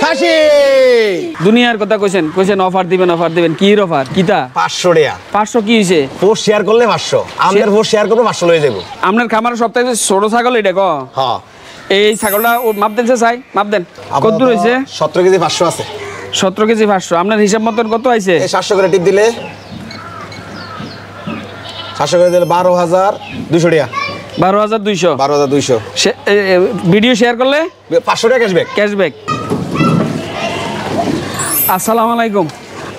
খাসি দুনিয়ার কথা কইছেন অফার দিবেন কি অফার কিতা 500 টাকা 500 কি হইছে পোস্ট শেয়ার করলে 500 আমাদের পোস্ট শেয়ার করলে 500 লয়ে যাব আপনার খামার সপ্তাহে ছোট ছাগল এটা কো হ্যাঁ এই ছাগলটা মাপ দেন চাই মাপ দেন কত দূর হইছে 17 কেজি 500 আছে 17 কেজি 500 আপনার হিসাব মতন কত আইছে এই 700 করে টিপ দিলে 700 করে দিলে 12200 টাকা 12200 ভিডিও শেয়ার করলে 500 টাকা ক্যাশব্যাক আসসালামু আলাইকুম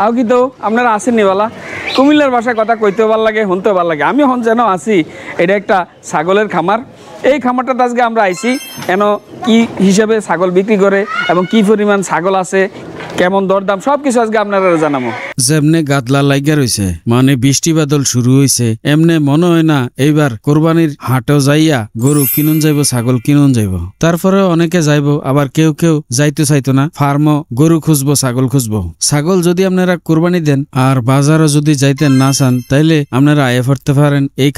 আও কি তো আপনারা আছেন নিবালা কুমিল্লার ভাষায় কথা কইতেও ভালো লাগে শুনতেও ভালো লাগে আমি হন যেন আছি এটা একটা ছাগলের খামার এই খামারটাতে আজকে আমরা আইছি এন কি হিসাবে ছাগল বিক্রি করে এবং কি পরিমাণ ছাগল আছে কেমন দরদাম সবকিছু আজকে আপনারা জানাবো যেমনে গাদলা লাইগা রইছে মানে বৃষ্টি বাদল শুরু হইছে এমনে মনে হয় না এইবার কোরবানির হাটও যাইয়া গরু কিনুন যাইব ছাগল কিনুন যাইব তারপরে অনেকে যাইব আবার কেউ যাইতে চাইতো না ফার্মও গরু খুঁজবো ছাগল খুঁজবো ছাগল যদি আপনারা কোরবানি দেন আর বাজারও যদি যাইতে না চান তাইলে আপনারা আয়ে পড়তে পারেন এই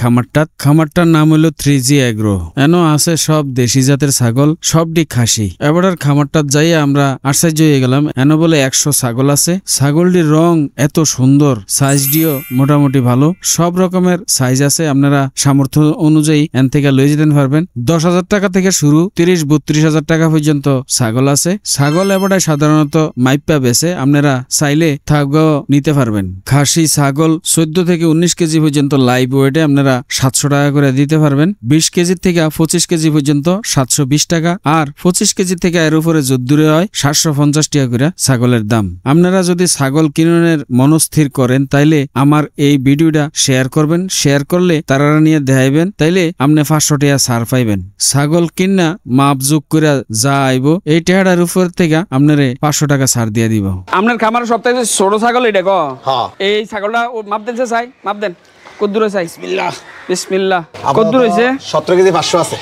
খামারটার নাম হলো 3G এগ্রো এনো আছে সব দেশি জাতের ছাগল সবটি খাসি এবারের খামারটাত যাইয়া আমরা আশ্চর্য হয়ে গেলাম এনো বলে 100 ছাগল আছে ছাগলটির রং এত সুন্দর সাইজ দিও মোটামুটি ভালো সব রকমের সাইজ আছে আপনারা সামর্থ্য অনুযায়ী এন থেকে লয়ে যেতে পারবেন 10,000 টাকা থেকে শুরু 30-32,000 টাকা পর্যন্ত ছাগল আছে ছাগল এবারে সাধারণত মাইপা বেছে আপনারা চাইলে থাকও নিতে পারবেন খাসি ছাগল 14 থেকে 19 কেজি পর্যন্ত লাইভ ওয়েটে আপনারা 700 টাকা করে দিতে পারবেন 20 কেজি থেকে 25 কেজি পর্যন্ত 720 টাকা আর 25 কেজি থেকে এর উপরে যদ্দূরে হয় 750 টাকা করে ছাগলের দাম আপনারা যদি ছাগল কিনের মনস্থির করেন তাইলে আমার এই ভিডিওটা শেয়ার করবেন শেয়ার করলে তারা নিয়ে দেখাইবেন তাইলে আপনি 500 টাকা ছাড় পাইবেন ছাগল কিনা মাপ যোগ করে যা আইব এই টাকাটার উপর থেকে আপনারে 500 টাকা ছাড় দিয়ে দিব আপনার খামার সপ্তাহে ছোট ছাগল এটা কো হ্যাঁ এই ছাগলটা মাপ দেন চাই মাপ দেন কত দূর হইছে বিসমিল্লাহ কত দূর হইছে 17 কেজি 500 আছে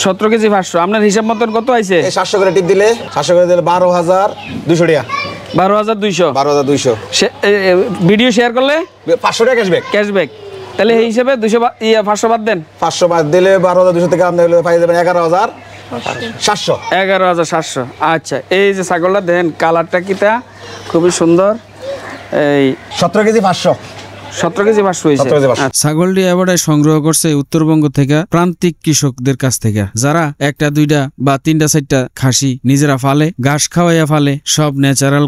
17 কেজি 500 আপনার হিসাব মতন কত আইছে এই 700 করে টিপ দিলে 700 করে দিলে 12200 টাকা 12200 ভিডিও শেয়ার করলে 500 টাকা ক্যাশব্যাক তাহলে এই হিসাবে 500 বাদ দেন 500 বাদ দিলে 12200 থেকে আপনি পাই যাবেন 11700 আচ্ছা এই যে ছাগলটা দেখেন কালারটা কিটা খুবই সুন্দর এই 17 কেজি 500 17 কেজি 500 হইছে ছাগলটি এবারে সংগ্রহ করছে উত্তরবঙ্গ থেকে প্রান্তিক কৃষকদের কাছ থেকে যারা একটা দুইটা বা তিনটা চারটা খাসি নিজেরা ফালে ঘাস খাওয়াইয়া ফালে সব ন্যাচারাল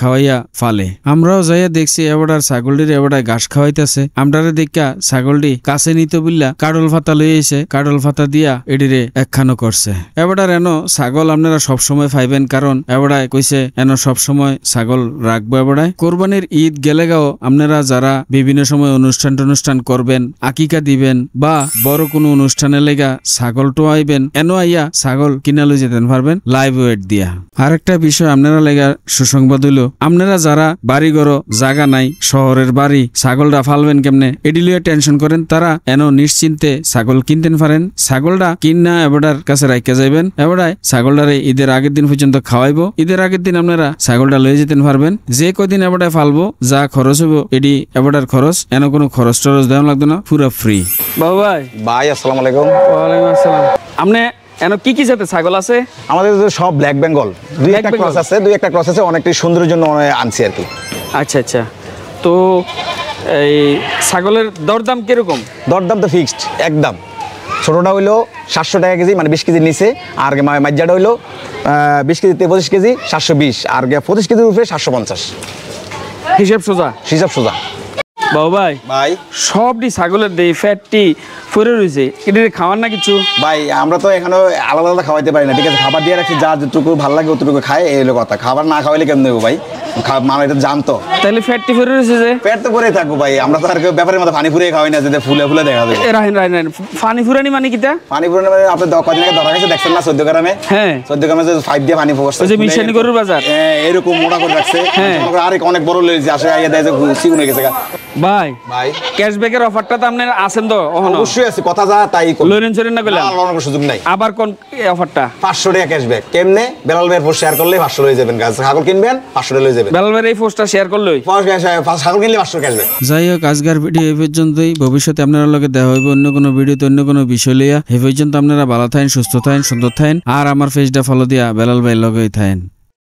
খাওয়াইয়া ফালে আমরাও যাইয়া দেখছি এবারে ছাগলটির এবারে ঘাস খাওয়াইতেছে আমরারে দেখা ছাগলটি কাছে নিতে বললা কাডল ফাতা লই আইছে কাডল ফাতা দিয়া এডিরে একখানো করছে এবারে এনো ছাগল আপনারা সব সময় পাইবেন কারণ এবারে কইছে এনো সব সময় ছাগল রাখবো এবারে কোরবানির ঈদ গেলে গাও আপনারা যারা বিভিন্ন সময় অনুষ্ঠান করবেন আকিকা দিবেন বা বড় কোনো অনুষ্ঠানে লেগা ছাগল টোয়াইবেন এনো আইয়া ছাগল কিনা লই যেতেন পারবেন লাইভ ওয়েট দিয়া আরেকটা বিষয় আপনারা লেগা সুসংবাদ হইল আপনারা যারা বাড়ি ঘর জায়গা নাই শহরের বাড়ি ছাগলটা ফালবেন কেমনে এডি লইয়া টেনশন করেন তারা এনো নিশ্চিন্তে ছাগল কিনতেন পারেন ছাগলটা কিনা এবারে কাছে রাইখা যাইবেন এবারে ছাগলটারে ঈদের আগের দিন পর্যন্ত খাওয়াইবো ঈদের আগের দিন আপনারা ছাগলটা লয়ে যেতেন পারবেন যে কদিন এবারে ফালবো যা খরচ হইব এডি এবারে খরচ এনো কোনো খরচ টরচ দেওয়া লাগতো না পুরো ফ্রি বাবু ভাই আসসালামু আলাইকুম ওয়ালাইকুম আসসালাম আপনি এনো কি জাতের ছাগল আছে আমাদের সব ব্ল্যাক বেঙ্গল দুই একটা ক্রস আছে অনেকটাই সুন্দরের জন্য আনছি আর কি আচ্ছা তো এই ছাগলের দরদাম কিরকম দরদাম তো ফিক্সড একদম ছোটটা হইলো 700 টাকা কেজি মানে 20 কেজি নিচে আর মাইজাটা হইলো 20 কেজি 25 কেজি 720 আর 25 কেজির উপরে 750 হিসাব সোজা বাবু ভাই সবটি ছাগলের দেই ফ্যাটটি ফুরে রয়েছে এটা খাওয়ার না কিছু ভাই আমরা তো এখানে আলাদা খাওয়াইতে পারি না ঠিক আছে খাবার দিয়ে রাখছি যা যেটুকু ভালো লাগে অতটুকু খায় এই হলো কথা খাবার না খাওয়াইলে কেমন দেবো ভাই মানে এটা জানতো তাহলে ফ্যাটটি ফুরে রয়েছে যে পেট তো পরেই থাকবো ভাই আমরা তো আর ব্যাপারের মতো পানি ফুরিয়ে খাওয়াই না যদি ফুলে দেখা যাবে রাহিন পানি ফুরানি মানে কিটা পানি ফুরানি মানে আপনি কদিন আগে ধরা গেছে দেখছেন না 14 গ্রামে হ্যাঁ 14 গ্রামে যে 5 দিয়ে পানি ফোকাস যে মিশানি গরুর বাজার এরকম মোটা করে রাখছে আর অনেক বড় লইছে আসে আইয়া দেয় যে সিগুন হয়ে গেছে ভাই ক্যাশব্যাকের অফারটা তো আপনি আছেন তো অবশ্যই আছে কথা যা তাই লরেন চরেন না কইলাম কোনো সুযোগ নাই আবার কোন অফারটা 500 টাকা ক্যাশব্যাক কেমনে বেলাল ভাইয়ের পোস্ট শেয়ার করলে 500 লয়ে যাবেন গাছ ছাগল কিনবেন 500 টাকা লয়ে যাবেন বেলাল ভাইয়ের এই পোস্টটা শেয়ার করলেই ছাগল কিনলে 500 ক্যাশব্যাক যাই হোক আজকের ভিডিও এই পর্যন্তই ভবিষ্যতে আপনারা লগে দেখা হইব অন্য কোনো ভিডিওতে অন্য কোনো বিষয় লইয়া এই পর্যন্ত আপনারা ভালো থাকেন সুস্থ থাকেন সুন্দর থাকেন আর আমার পেজটা ফলো দিয়া বেলাল ভাইয়ের লগেই থাকেন।